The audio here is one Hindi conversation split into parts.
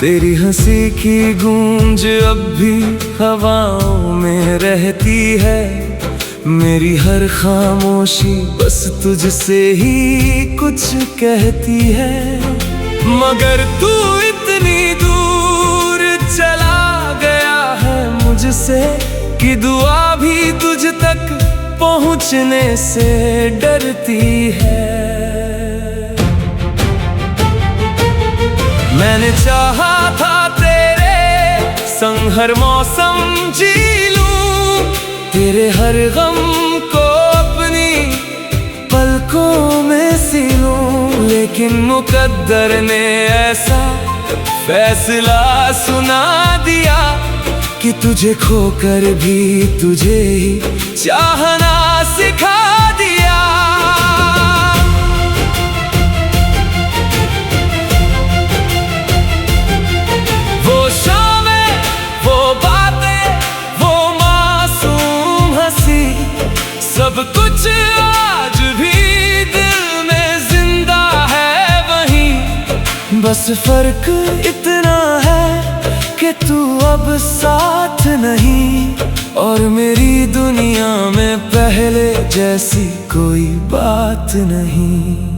तेरी हंसी की गूंज अब भी हवाओं में रहती है। मेरी हर खामोशी बस तुझसे ही कुछ कहती है। मगर तू इतनी दूर चला गया है मुझसे कि दुआ भी तुझ तक पहुंचने से डरती है। मैंने चाहा था तेरे संग हर मौसम जी लूं, तेरे हर गम को अपनी पलकों में सी लूं। लेकिन मुकद्दर ने ऐसा फैसला सुना दिया कि तुझे खोकर भी तुझे ही चाहना सिखा दिया। वो शामें, वो बातें, वो मासूम हंसी, सब कुछ आज भी दिल में जिंदा है वहीं। बस फर्क इतना है कि तू अब साथ नहीं, और मेरी दुनिया में पहले जैसी कोई बात नहीं।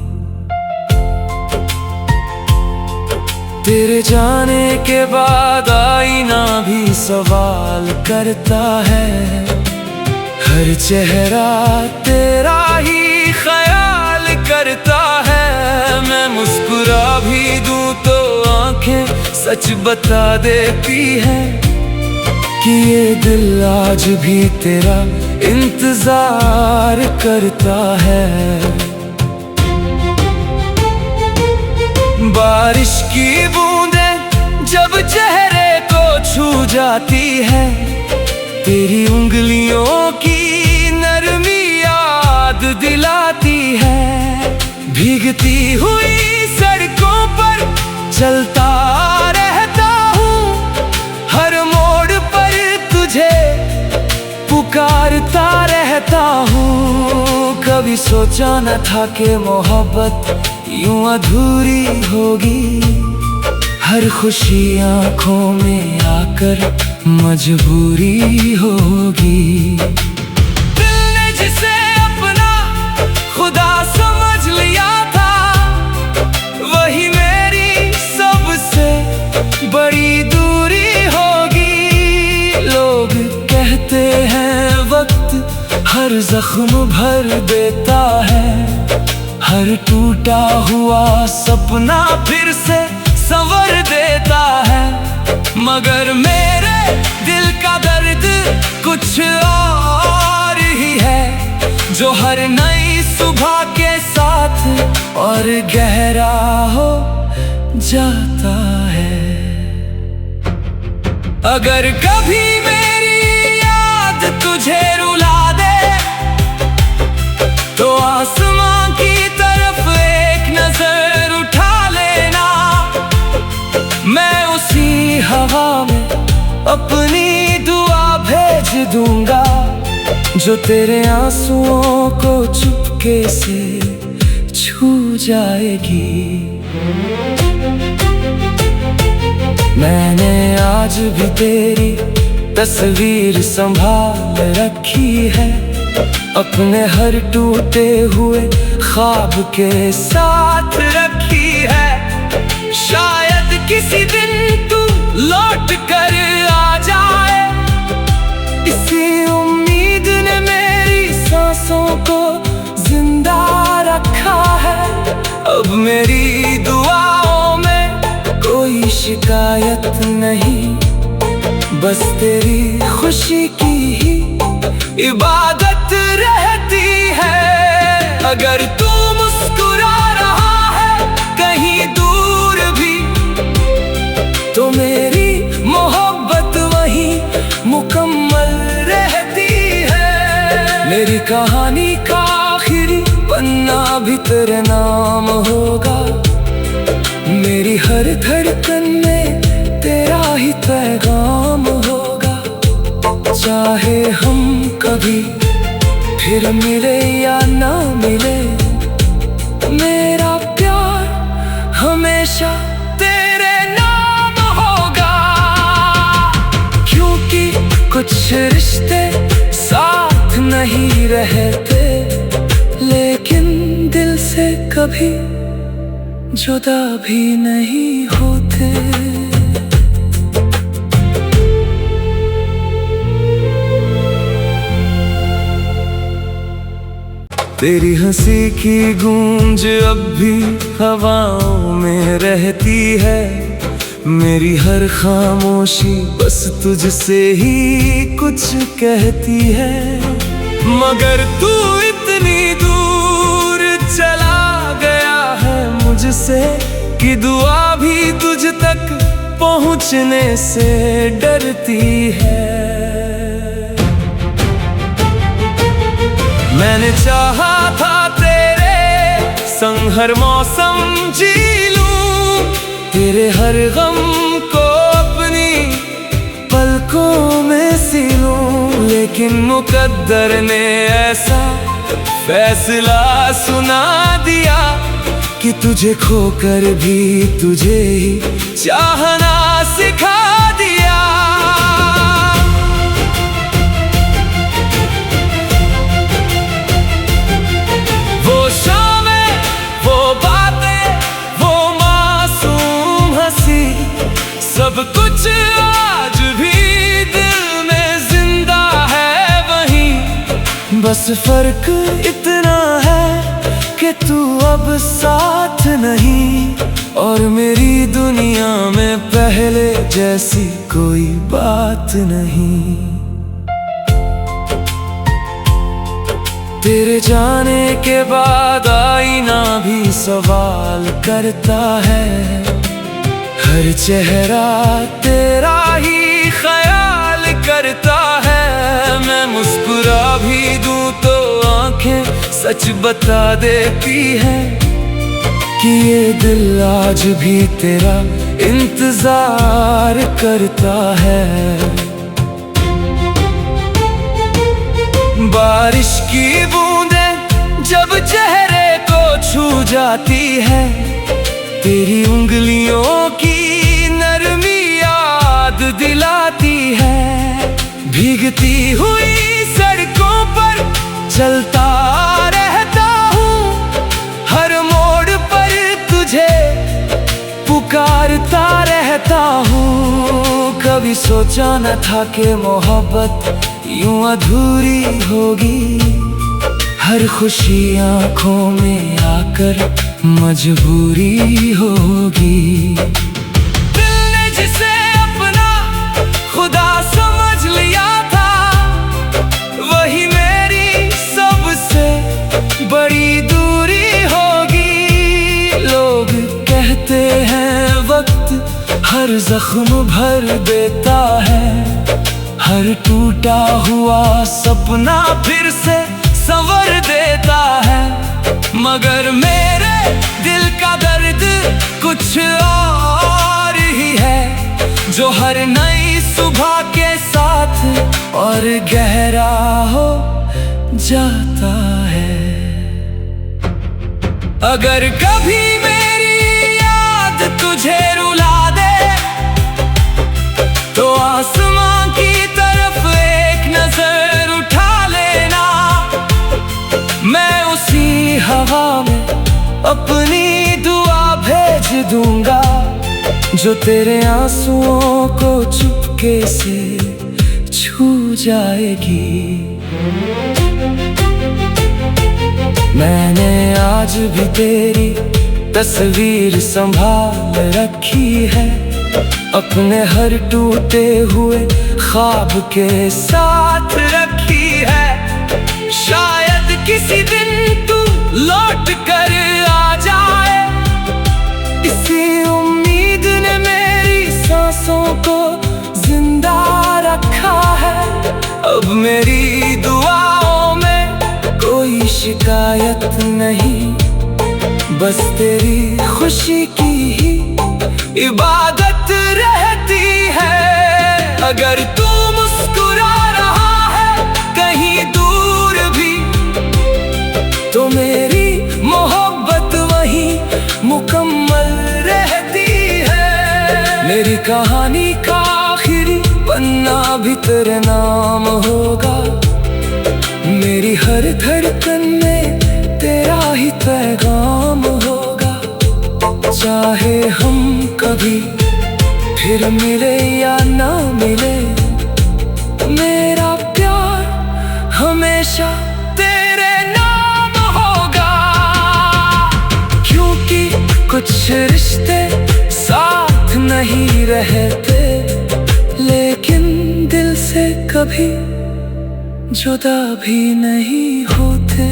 तेरे जाने के बाद आईना भी सवाल करता है। हर चेहरा तेरा ही ख्याल करता है। मैं मुस्कुरा भी दूं तो आंखें सच बता देती है कि ये दिल आज भी तेरा इंतजार करता है। बारिश की बूंदें जब चेहरे को छू जाती है, तेरी उंगलियों की नरमी याद दिलाती है। भीगती हुई सड़कों पर चलता रहता हूँ, हर मोड़ पर तुझे पुकारता रहता हूँ। कभी सोचा न था कि मोहब्बत यूं अधूरी होगी, हर खुशी आंखों में आकर मजबूरी होगी। दिल ने जिसे अपना खुदा समझ लिया था, वही मेरी सबसे बड़ी दूरी होगी। लोग कहते हैं वक्त हर जख्म भर देता है, हर टूटा हुआ सपना फिर से संवर देता है। मगर मेरे दिल का दर्द कुछ और ही है, जो हर नई सुबह के साथ और गहरा हो जाता है। अगर कभी मेरी याद तुझे रुला दे, तो आसमां की तरफ एक नजर उठा लेना। मैं उसी हवा में अपनी दुआ भेज दूंगा, जो तेरे आंसुओं को चुपके से छू जाएगी। मैंने आज भी तेरी तस्वीर संभाल रखी है, अपने हर टूटे हुए ख्वाब के साथ रखी है। शायद किसी दिन तू लौट कर आ जाए, इसी उम्मीद ने मेरी सांसों को जिंदा रखा है। अब मेरी दुआओं में कोई शिकायत नहीं, बस तेरी खुशी की ही इबादत रहती है। अगर तू मुस्कुरा रहा है कहीं दूर भी, तो मेरी मोहब्बत वहीं मुकम्मल रहती है। मेरी कहानी का आखिरी पन्ना भी तेरे नाम होगा, मेरी हर धड़कन में तेरा ही पैगाम होगा। चाहे हम कभी फिर मिले या ना मिले, मेरा प्यार हमेशा तेरे नाम कभी जुदा भी नहीं होते। तेरी हंसी की गूंज अब भी हवाओं में रहती है। मेरी हर खामोशी बस तुझसे ही कुछ कहती है। मगर तू इतनी दूर चला गया है मुझसे कि दुआ भी तुझ तक पहुंचने से डरती है। मैंने चाहा था तेरे संग हर मौसम जी लूं, तेरे हर गम को अपनी पलकों में सी लूं। लेकिन मुकद्दर ने ऐसा फैसला सुना दिया कि तुझे खोकर भी तुझे ही चाहना सिखा दिया। वो शामें, वो बातें, वो मासूम हंसी, सब कुछ आज भी दिल में जिंदा है वहीं। बस फर्क इतना है कि तू अब साथ नहीं, और मेरी दुनिया में पहले जैसी कोई बात नहीं। तेरे जाने के बाद आईना भी सवाल करता है। हर चेहरा तेरा ही ख्याल करता है। मैं मुस्कुरा भी दूं तो आंखें सच बता देती है कि ये दिल आज भी तेरा इंतजार करता है। बारिश की बूंदें जब चेहरे को छू जाती है, तेरी उंगलियों की नरमी याद दिलाती है। भीगती हुई सड़कों पर चलता रहता हूँ, हर मोड़ पर तुझे पुकारता रहता हूँ। कभी सोचा न था कि मोहब्बत यूं अधूरी होगी, हर खुशी आंखों में आकर मजबूरी होगी। दिल ने जिसे अपना खुदा समझ लिया था, वही मेरी सबसे बड़ी दूरी होगी। लोग कहते हैं वक्त हर जख्म भर देता है, हर टूटा हुआ सपना फिर से संवर देता है। मगर मेरे दिल का दर्द कुछ और ही है, जो हर नई सुबह के साथ और गहरा हो जाता है। अगर कभी मेरी याद तुझे रुला दे, तो आसमां की तरफ एक नजर उठा लेना। मैं उसी हवा में अपनी दुआ भेज दूंगा, जो तेरे आंसुओं को चुपके से छू जाएगी। मैंने आज भी तेरी तस्वीर संभाल रखी है, अपने हर टूटे हुए ख्वाब के साथ रखी है। शायद किसी दिन तू लौट कर आ जाए, इसी उम्मीद ने मेरी सांसों को जिंदा रखा है। अब मेरी दुआओं में कोई शिकायत नहीं, बस तेरी खुशी की ही इबादत रहती है। अगर तू मुस्कुरा रहा है कहीं दूर भी, तो मेरी मोहब्बत वहीं मुकम्मल रहती है। मेरी कहानी का आखिरी पन्ना भी तेरे नाम होगा, मेरी हर धड़कन में तेरा ही पैगाम होगा। चाहे हम कभी फिर मिले या ना मिले, मेरा प्यार हमेशा तेरे नाम होगा। क्योंकि कुछ रिश्ते साथ नहीं रहते, लेकिन दिल से कभी जुदा भी नहीं होते।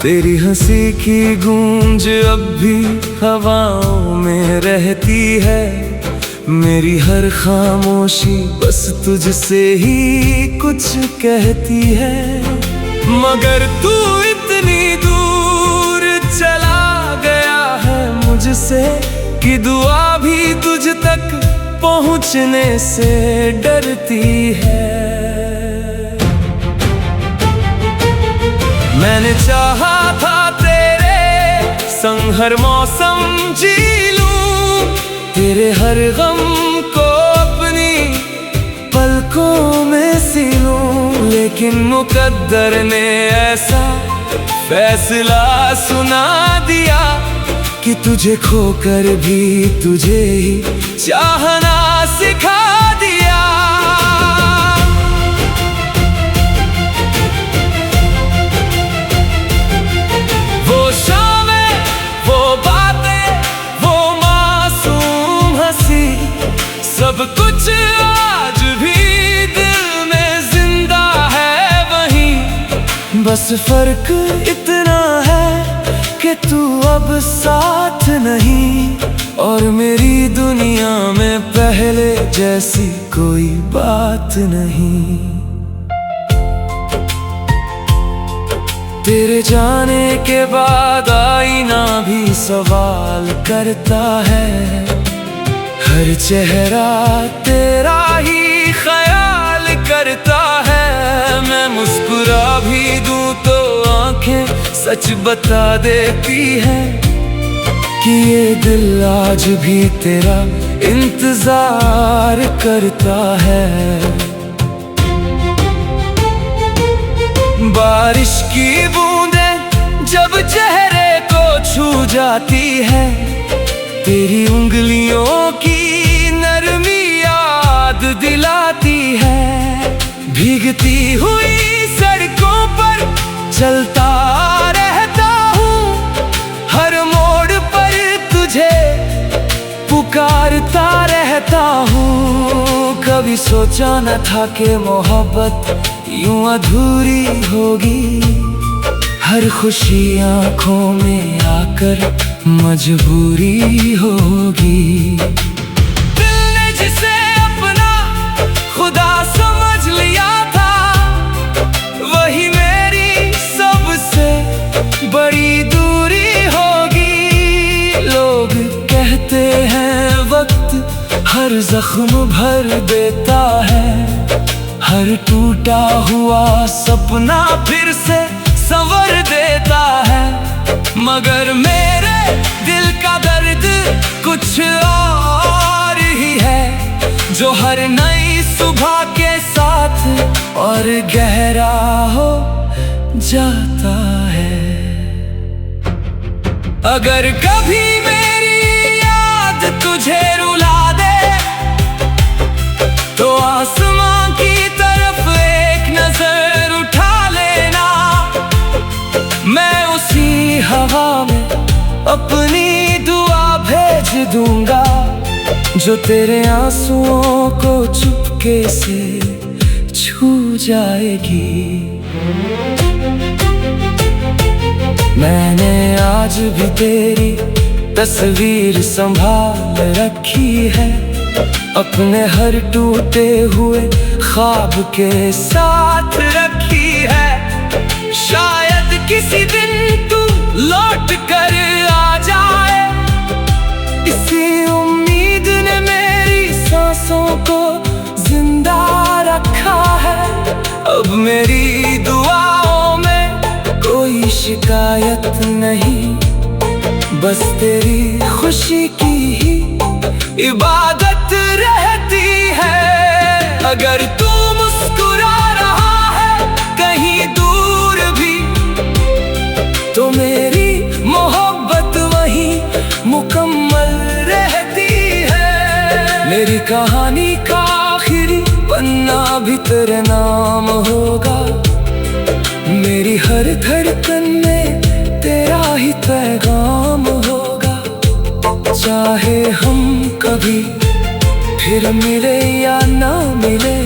तेरी हंसी की गूंज अब भी हवाओं में रहती है, मेरी हर खामोशी बस तुझसे ही कुछ कहती है। मगर तू इतनी दूर चला गया है मुझसे कि दुआ भी तुझ तक पहुंचने से डरती है। मैंने चाहा था तेरे संग हर मौसम जी लूं, तेरे हर गम को अपनी पलकों में सी लूं, लेकिन मुकद्दर ने ऐसा फैसला सुना दिया कि तुझे खोकर भी तुझे ही चाहना सिखा दिया। सब कुछ आज भी दिल में जिंदा है वहीं, बस फर्क इतना है कि तू अब साथ नहीं, और मेरी दुनिया में पहले जैसी कोई बात नहीं। तेरे जाने के बाद आईना भी सवाल करता है, हर चेहरा तेरा ही ख्याल करता है। मैं मुस्कुरा भी दूं तो आंखें सच बता देती है कि ये दिल आज भी तेरा इंतजार करता है। बारिश की बूंदें जब चेहरे को छू जाती है, तेरी उंगलियों की नरमी याद दिलाती है। भीगती हुई सड़कों पर चलता रहता हूँ, हर मोड़ पर तुझे पुकारता रहता हूँ। कभी सोचा न था कि मोहब्बत यूं अधूरी होगी, हर खुशी आंखों में आकर मजबूरी होगी। दिल ने जिसे अपना खुदा समझ लिया था, वही मेरी सबसे बड़ी दूरी होगी। लोग कहते हैं वक्त हर जख्म भर देता है, हर टूटा हुआ सपना फिर से संवर देता है। मगर मेरे दिल का दर्द कुछ और ही है, जो हर नई सुबह के साथ और गहरा हो जाता है। अगर कभी मेरी याद तुझे रुला दे, तो आसमां की तरफ एक नजर उठा लेना। मैं उसी हवा में अपनी दुआ भेज दूंगा, जो तेरे आंसुओं को चुपके से छू जाएगी। मैंने आज भी तेरी तस्वीर संभाल रखी है, अपने हर टूटे हुए ख्वाब के साथ रखी है। शायद किसी दिन तू लौट कर आ जाए, इसी उम्मीद ने मेरी सांसों को जिंदा रखा है। अब मेरी दुआओं में कोई शिकायत नहीं, बस तेरी खुशी की ही इबादत रहती है। अगर तू मुस्कुरा रहा कहानी का आखिरी पन्ना भी तेरे नाम होगा। मेरी हर धड़कन में तेरा ही पैगाम होगा। चाहे हम कभी फिर मिले या ना मिले,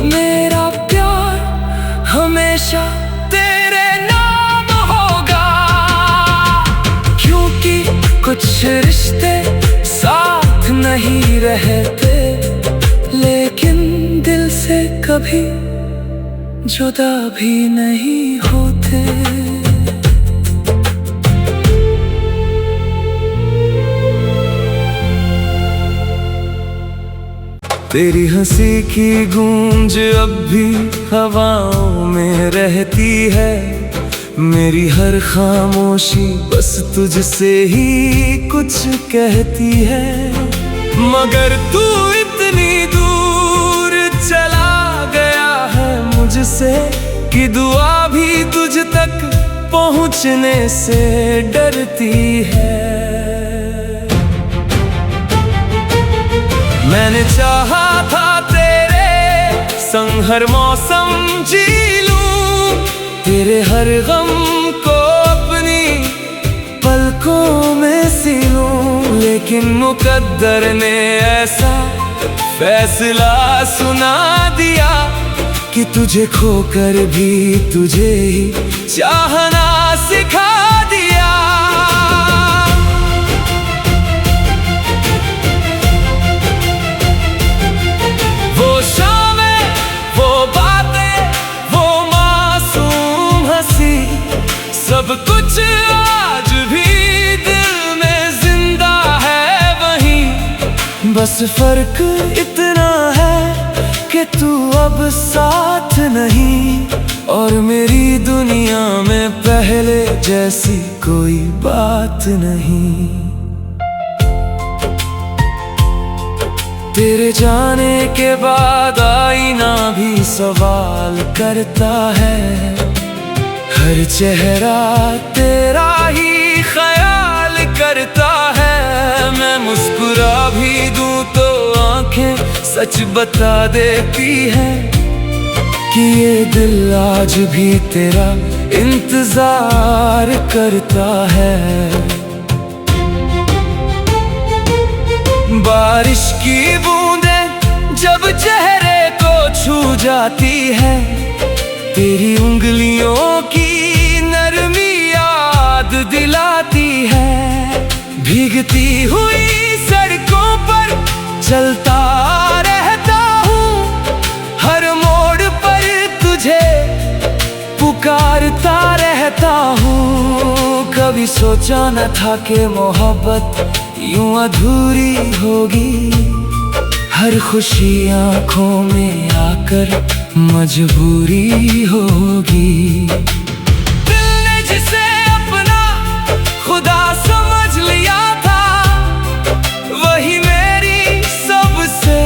मेरा प्यार हमेशा तेरे नाम होगा। क्योंकि कुछ रिश्ते साथ नहीं रहते, लेकिन दिल से कभी जुदा भी नहीं होते। तेरी हंसी की गूंज अब भी हवाओं में रहती है। मेरी हर खामोशी बस तुझसे ही कुछ कहती है। मगर तू इतनी दूर चला गया है मुझसे कि दुआ भी तुझ तक पहुंचने से डरती है। मैंने चाहा था तेरे संग हर मौसम जी लूं, तेरे हर गम को अपनी पलकों में सी लूं। लेकिन मुकद्दर ने ऐसा फैसला सुना दिया कि तुझे खोकर भी तुझे ही चाहना सिखा दिया। वो शामें, वो बातें, वो मासूम हंसी, सब कुछ आज भी दिल में जिंदा है वहीं। बस फर्क इतना है कि तू अब साथ नहीं, और मेरी दुनिया में पहले जैसी कोई बात नहीं। तेरे जाने के बाद आईना भी सवाल करता है। हर चेहरा तेरा ही ख्याल करता है। मैं मुस्कुरा भी दूं तो आंखें सच बता देती है कि ये दिल आज भी तेरा इंतजार करता है। बारिश की बूंदें जब चेहरे को छू जाती है, तेरी उंगलियों की नरमी याद दिलाती है। भीगती हुई सड़कों पर चलता रहता हूँ, हर मोड़ पर तुझे पुकारता रहता हूँ। कभी सोचा न था कि मोहब्बत यूं अधूरी होगी, हर खुशी आंखों में आकर मजबूरी होगी। दिल ने जिसे अपना खुदा समझ लिया था, वही मेरी सबसे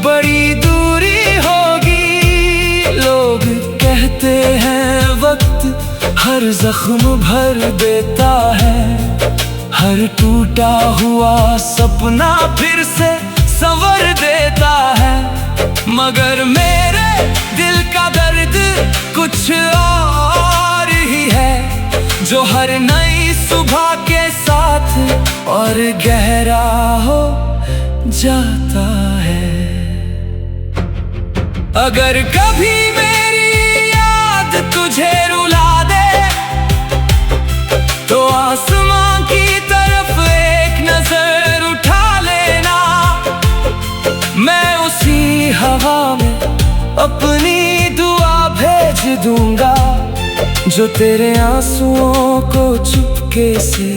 बड़ी दूरी होगी। लोग कहते हैं वक्त हर जख्म भर देता है, हर टूटा हुआ सपना फिर से संवर देता है। मगर मेरे दिल का दर्द कुछ और ही है, जो हर नई सुबह के साथ और गहरा हो जाता है। अगर कभी मेरी याद तुझे रुला दे, तो आसमां की तरफ एक नजर उठा लेना। मैं उसी हवा में अपनी दुआ भेज दूंगा, जो तेरे आंसुओं को चुपके से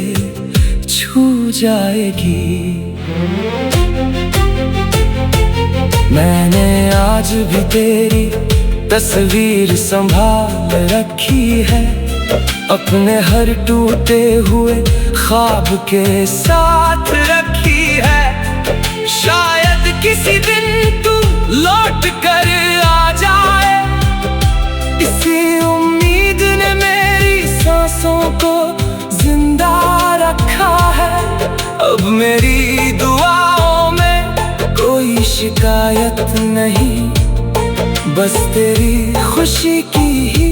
छू जाएगी। मैंने आज भी तेरी तस्वीर संभाल रखी है, अपने हर टूटे हुए ख्वाब के साथ रखी है। शायद किसी दिन तू लौट कर आ जाए, इसी उम्मीद ने मेरी सांसों को जिंदा रखा है। अब मेरी दुआओं में नहीं, बस तेरी खुशी की ही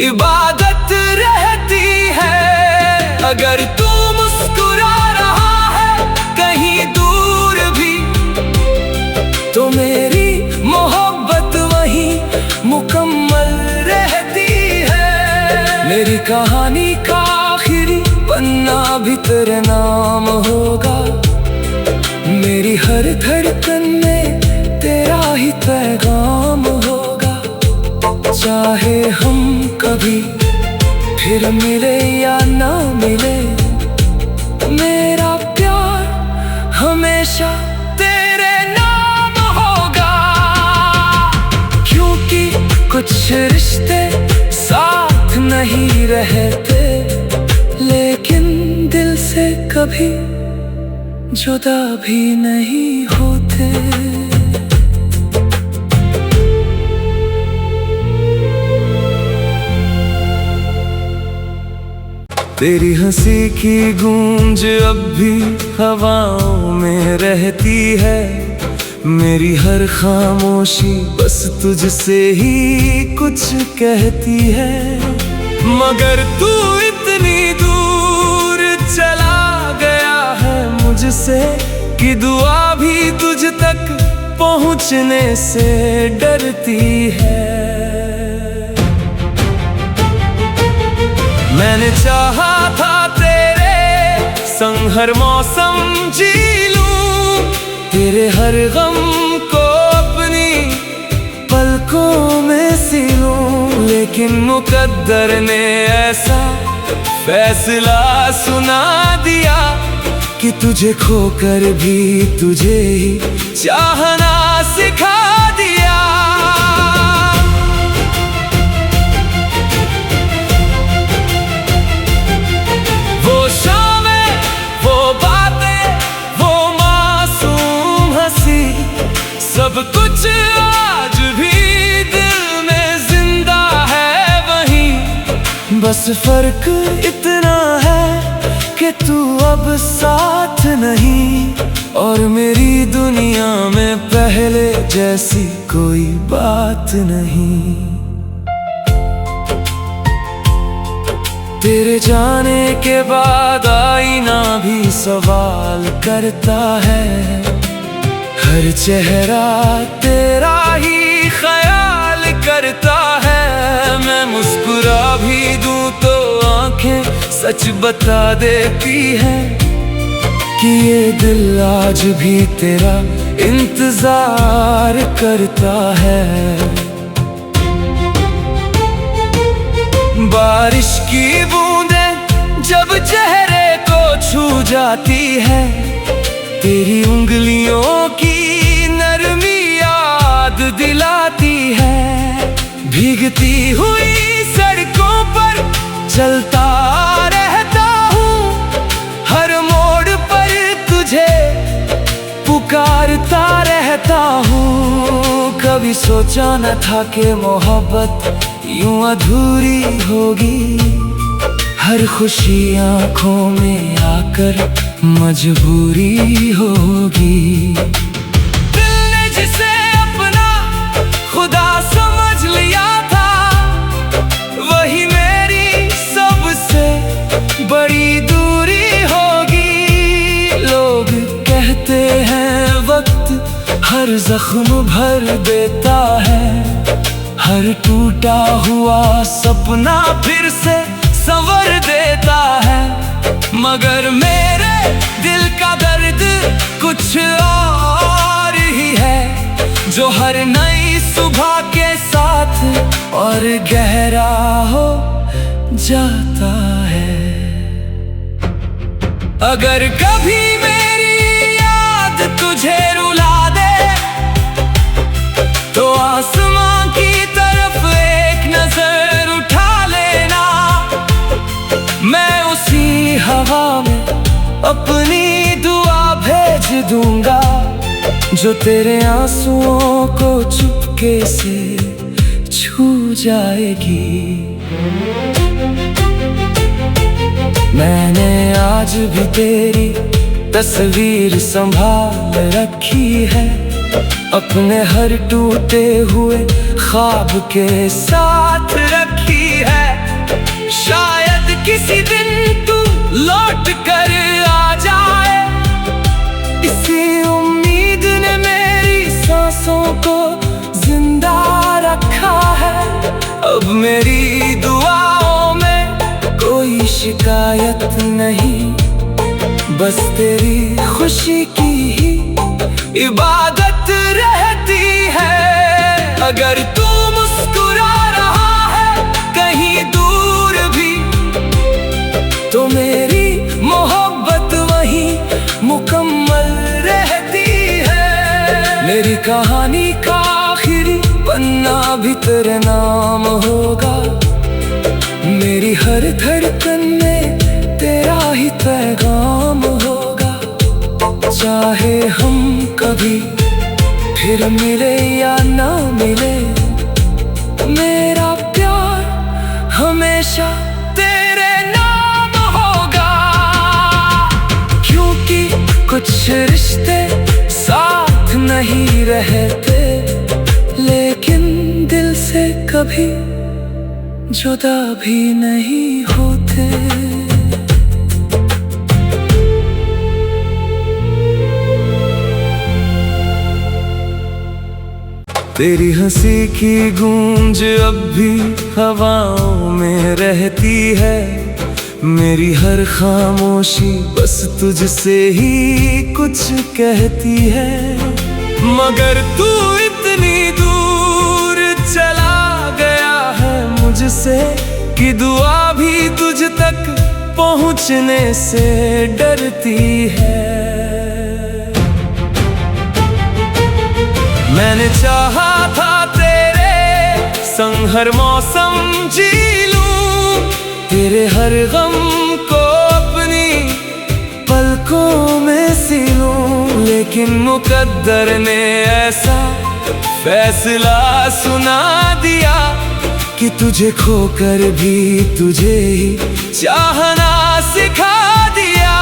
इबादत रहती है। अगर तू मुस्कुरा रहा है कहीं दूर भी, तो मेरी मोहब्बत वहीं मुकम्मल रहती है। मेरी कहानी का आखिरी पन्ना भी तेरे नाम होगा, मेरी हर धड़कन में तेरा ही पैगाम होगा। चाहे हम कभी फिर मिले या ना मिले, मेरा प्यार हमेशा तेरे नाम होगा। क्योंकि कुछ रिश्ते साथ नहीं रहते, लेकिन दिल से कभी जुदा भी नहीं होते। तेरी हंसी की गूंज अब भी हवाओं में रहती है, मेरी हर खामोशी बस तुझसे ही कुछ कहती है। मगर तू इतनी दूर चला गया है मुझसे, कि दुआ भी तुझ तक पहुंचने से डरती है। मैंने चाहा था तेरे संग हर मौसम जी लूं, तेरे हर गम को अपनी पलकों में सी लूं, लेकिन मुकद्दर ने ऐसा फैसला सुना दिया कि तुझे खोकर भी तुझे ही चाहना सिखा दिया। वो शामें, वो बातें, वो मासूम हंसी, सब कुछ आज भी दिल में जिंदा है वहीं। बस फर्क इतना है कि तू अब साथ नहीं, और मेरी दुनिया में पहले जैसी कोई बात नहीं। तेरे जाने के बाद आईना भी सवाल करता है, हर चेहरा तेरा ही ख्याल करता है। मैं मुस्कुरा भी दूं तो आंखें सच बता देती है कि ये दिल आज भी तेरा इंतजार करता है। बारिश की बूंदें जब चेहरे को छू जाती है, तेरी उंगलियों की नरमी याद दिलाती है। भीगती हुई सड़कों पर चलता रहता हूँ, हर मोड़ पर तुझे पुकारता रहता हूँ। कभी सोचा न था कि मोहब्बत यूं अधूरी होगी, हर खुशी आंखों में आकर मजबूरी होगी। दिल ने जिसे अपना खुदा समझ लिया था, वही मेरी सबसे बड़ी दूरी होगी। लोग कहते हैं वक्त हर जख्म भर देता है, हर टूटा हुआ सपना फिर से संवर देता है। मगर मेरे दिल का दर्द कुछ और ही है, जो हर नई सुबह के साथ और गहरा हो जाता है। अगर कभी मेरी याद तुझे रुला दे, तो आसमां की तरफ एक नजर उठा लेना। मैं उसी हवा में अपनी दुआ भेज दूंगा, जो तेरे आंसुओं को चुपके से छू जाएगी। मैंने आज भी तेरी तस्वीर संभाल रखी है, अपने हर टूटे हुए ख्वाब के साथ रखी है। शायद किसी दिन तू लौट कर आ जाए, इसी उम्मीद ने मेरी सांसों को जिंदा रखा है। अब मेरी दुआओं में कोई शिकायत नहीं, बस तेरी खुशी की ही इबादत रहती है। अगर तू मुस्कुरा रहा है कहीं दूर भी, तो मेरी मोहब्बत वहीं मुकम्मल रहती है। मेरी कहानी का आखिरी पन्ना भी तेरे नाम होगा, मेरी हर धड़कन में तेरा ही पैगाम होगा। चाहे हम कभी फिर मिले या ना मिले, मेरा प्यार हमेशा तेरे नाम होगा। क्योंकि कुछ रिश्ते साथ नहीं रहते, लेकिन दिल से कभी जुदा भी नहीं होते। तेरी हंसी की गूंज अब भी हवाओं में रहती है, मेरी हर खामोशी बस तुझसे ही कुछ कहती है। मगर तू इतनी दूर चला गया है मुझसे कि दुआ भी तुझ तक पहुंचने से डरती है। मैंने चाहा था तेरे संग हर मौसम जी लूं, तेरे हर गम को अपनी पलकों में सी लूं, लेकिन मुकद्दर ने ऐसा फैसला सुना दिया कि तुझे खोकर भी तुझे ही चाहना सिखा दिया।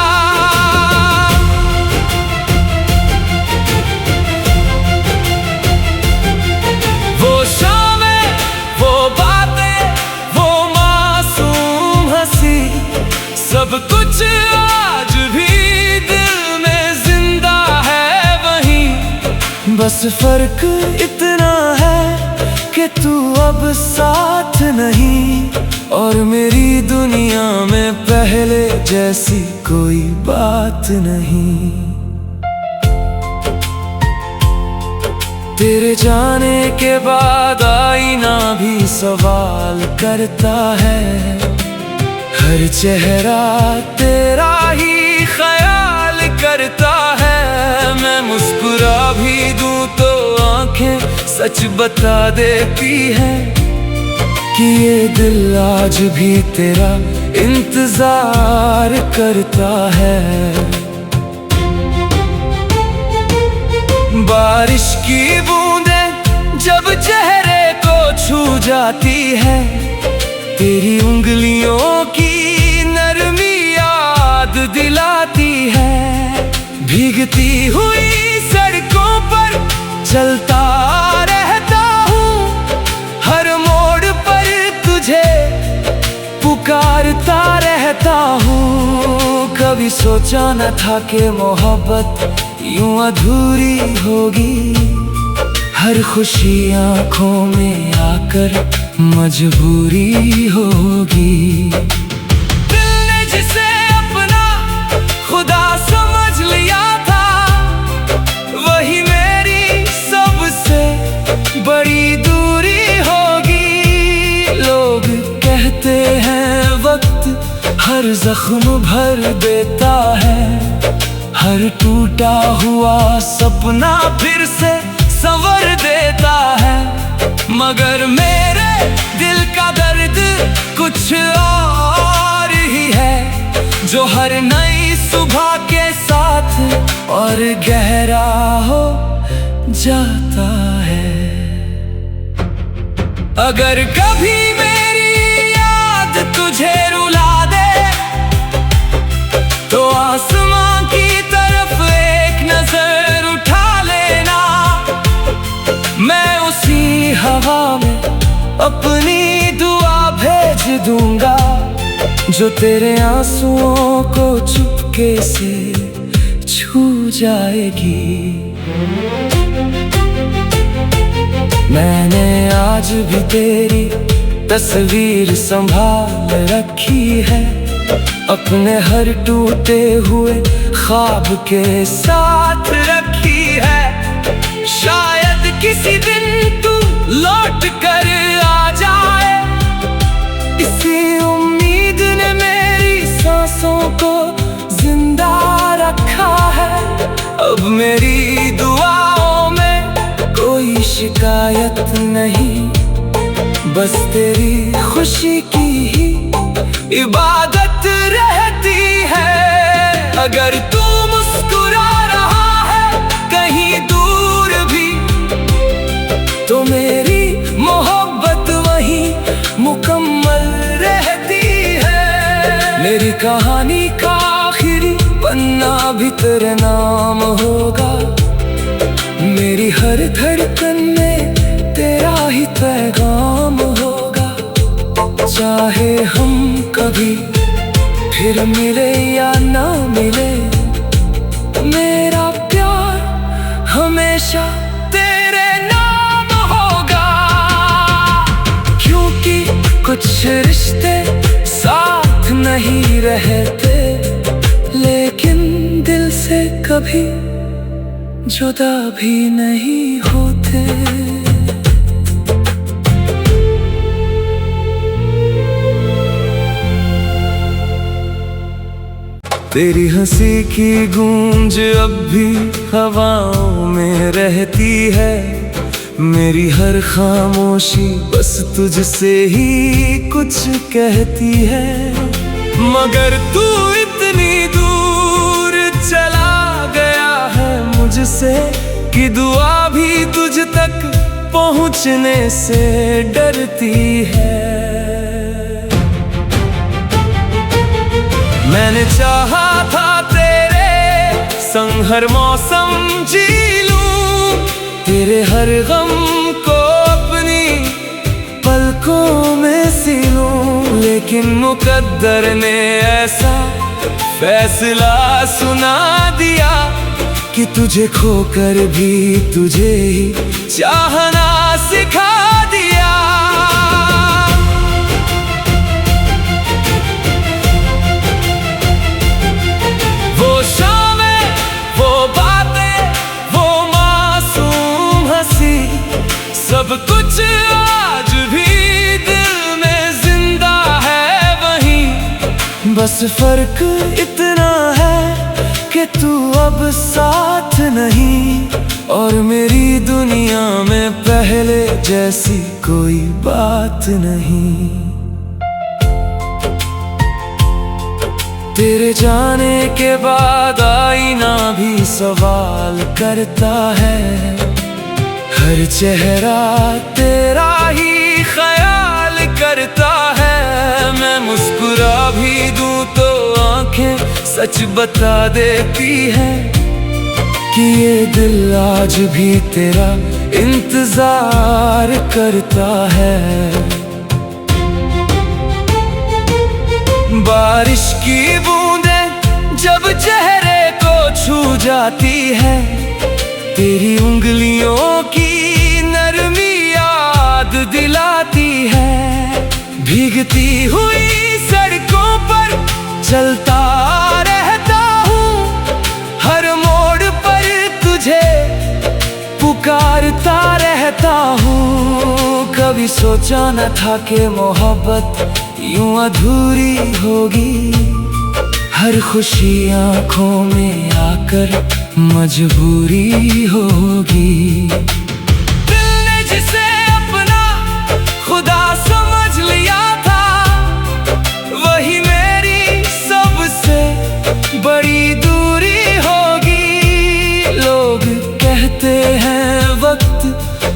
वो शामें, वो बातें, वो मासूम हंसी, सब कुछ आज भी दिल में जिंदा है वहीं। बस फर्क इतना है कि तू अब साथ नहीं, और मेरी दुनिया में पहले जैसी कोई बात नहीं। तेरे जाने के बाद आईना भी सवाल करता है, हर चेहरा तेरा ही ख्याल करता है। मैं मुस्कुरा भी दूं तो आंखें सच बता देती है कि ये दिल आज भी तेरा इंतजार करता है। बारिश की बूंदें जब चेहरे को छू जाती है, तेरी उंगलियों की नरमी याद दिलाती है। भीगती हुई सड़कों पर चलता रहता हूँ, हर मोड़ पर तुझे पुकारता रहता हूँ। कभी सोचा न था कि मोहब्बत यूं अधूरी होगी, हर खुशी आंखों में आकर मजबूरी होगी। दिल ने जिसे अपना खुदा समझ लिया था, वही मेरी सबसे बड़ी दूरी होगी। लोग कहते हैं वक्त हर जख्म भर देता है, हर टूटा हुआ सपना फिर से संवर देता है। मगर मेरे दिल का दर्द कुछ और ही है, जो हर नई सुबह के साथ और गहरा हो जाता है। अगर कभी मेरी याद तुझे रुला दे, तो आसमां की तरफ एक नजर उठा लेना। दूंगा जो तेरे आंसुओं को चुपके से छू जाएगी। मैंने आज भी तेरी तस्वीर संभाल रखी है, अपने हर टूटे हुए ख्वाब के साथ रखी है। शायद किसी दिन तू लौट कर आ जाए, इसी उम्मीद ने मेरी सांसों को जिंदा रखा है। अब मेरी दुआओं में कोई शिकायत नहीं, बस तेरी खुशी की ही इबादत रहती है। अगर तू मुस्कुरा रहा है कहीं दूर भी, तो मेरी मोहब्बत वहीं मुकम्मल रहती है। मेरी कहानी का आखिरी पन्ना भी तेरे नाम होगा, मेरी हर धड़कन में तेरा ही पैगाम होगा। चाहे हम कभी फिर मिले या ना मिले, मेरा प्यार हमेशा तेरे नाम होगा। क्योंकि कुछ रिश्ते साथ नहीं रहते, लेकिन दिल से कभी जुदा भी नहीं होते। तेरी हंसी की गूंज अब भी हवाओं में रहती है, मेरी हर खामोशी बस तुझसे ही कुछ कहती है। मगर तू इतनी दूर चला गया है मुझसे कि दुआ भी तुझ तक पहुंचने से डरती है। मैंने चाहा था तेरे संग हर मौसम जी लूं, तेरे हर गम को अपनी पलकों में सी लूं, लेकिन मुकद्दर ने ऐसा फैसला सुना दिया कि तुझे खोकर भी तुझे ही चाहना सिखा दिया। वो शामें, वो बातें, वो मासूम हंसी, सब कुछ आज भी दिल में जिंदा है वहीं। बस फर्क इतना है कि तू अब साथ नहीं, और मेरी दुनिया में पहले जैसी कोई बात नहीं। तेरे जाने के बाद आईना भी सवाल करता है, हर चेहरा तेरा ही ख्याल करता है। मैं मुस्कुरा भी दूं तो आंखें सच बता देती है कि ये दिल आज भी तेरा इंतजार करता है। बारिश की बूंदें जब चेहरे को छू जाती है, तेरी उंगलियों की नरमी याद दिलाती है। भीगती हुई सड़कों पर चलता रहता हूँ, हर मोड़ पर तुझे पुकारता रहता हूँ। कभी सोचा न था कि मोहब्बत यूं अधूरी होगी, हर खुशी आंखों में आकर मजबूरी होगी। दिल ने जिसे अपना खुदा समझ लिया था, वही मेरी सबसे बड़ी दूरी होगी। लोग कहते हैं वक्त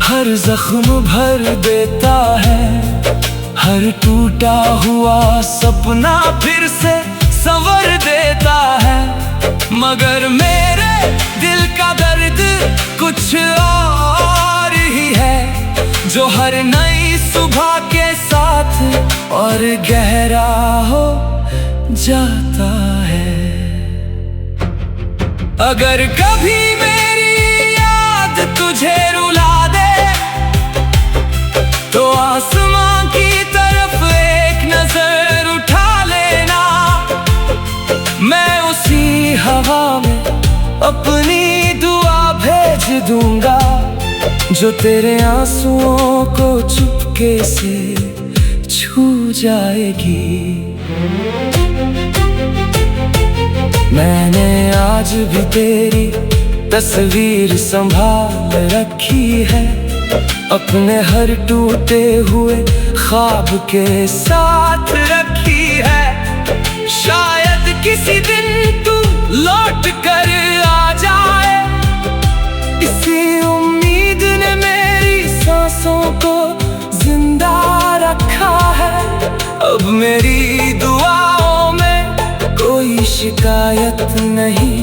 हर जख्म भर देता है, हर टूटा हुआ सपना फिर से संवर देता है। मगर मेरे दिल का दर्द कुछ और ही है, जो हर नई सुबह के साथ और गहरा हो जाता है। अगर कभी मेरी याद तुझे रुला दे तो आसमां की तरफ एक नजर उठा लेना। मैं उसी हवा में अपनी दुआ भेज दूंगा जो तेरे आंसुओं को चुपके से छू जाएगी। मैंने आज भी तेरी तस्वीर संभाल रखी है, अपने हर टूटे हुए ख्वाब के साथ रखी है। शायद किसी दिन तू लौट कर आ जाए, इसी उम्मीद ने मेरी सांसों को जिंदा रखा है। अब मेरी दुआओं में कोई शिकायत नहीं,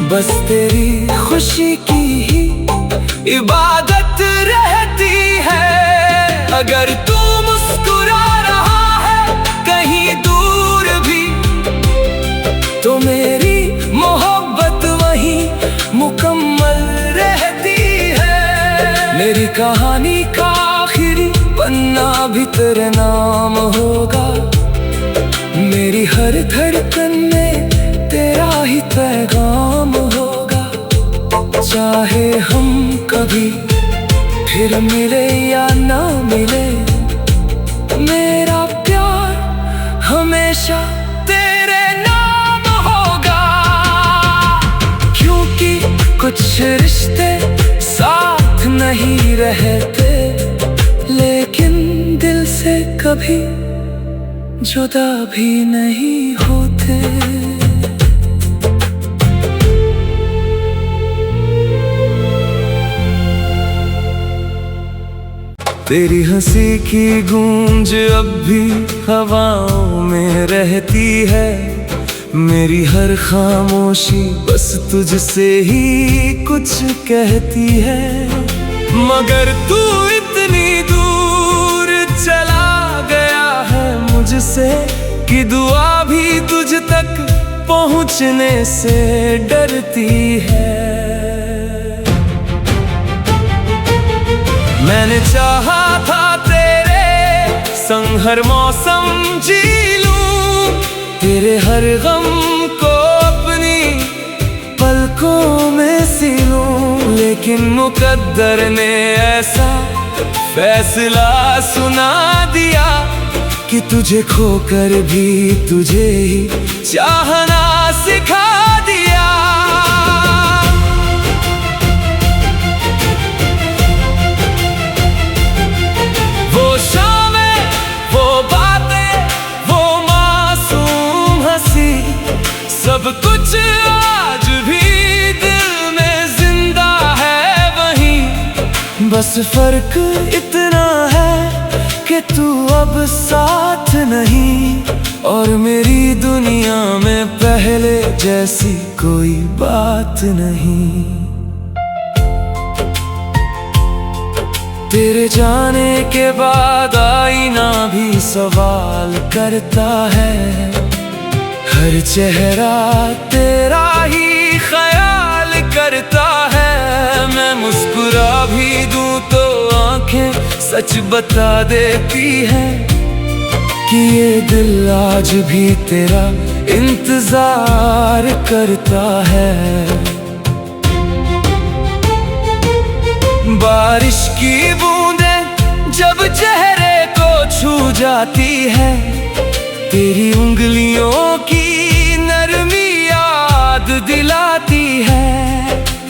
बस तेरी खुशी की ही इबादत रहती है। अगर तू मुस्कुरा रहा है कहीं दूर भी तो मेरी मोहब्बत वहीं मुकम्मल रहती है। मेरी कहानी का आखिरी पन्ना भी तेरे नाम होगा, मेरी हर धड़कन में तेरा ही पैगाम होगा। चाहे हम कभी फिर मिले या ना मिले, मेरा प्यार हमेशा तेरे नाम होगा। क्योंकि कुछ रिश्ते साथ नहीं रहते, लेकिन दिल से कभी जुदा भी नहीं होते। तेरी हंसी की गूंज अब भी हवाओं में रहती है, मेरी हर खामोशी बस तुझसे ही कुछ कहती है। मगर तू इतनी दूर चला गया है मुझसे कि दुआ भी तुझ तक पहुंचने से डरती है। मैंने चाहा था तेरे संग हर मौसम जी लूं, तेरे हर गम को अपनी पलकों में सी लूं, लेकिन मुकद्दर ने ऐसा फैसला सुना दिया कि तुझे खोकर भी तुझे ही चाहना सिखा दिया। वो शामें, वो बातें, वो मासूम हंसी, सब कुछ आज भी दिल में जिंदा है वहीं। बस फर्क इतना है कि तू अब साथ नहीं, और मेरी दुनिया में पहले जैसी कोई बात नहीं। तेरे जाने के बाद आईना भी सवाल करता है, हर चेहरा तेरा ही ख्याल करता है। मैं मुस्कुरा भी दूं तो आंखें सच बता देती है कि ये दिल आज भी तेरा इंतजार करता है। बारिश की बूंदें जब चेहरे को छू जाती है, तेरी उंगलियों की नरमी याद दिलाती है।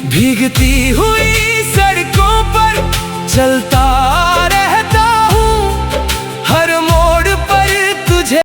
भीगती हुई सड़कों पर चलता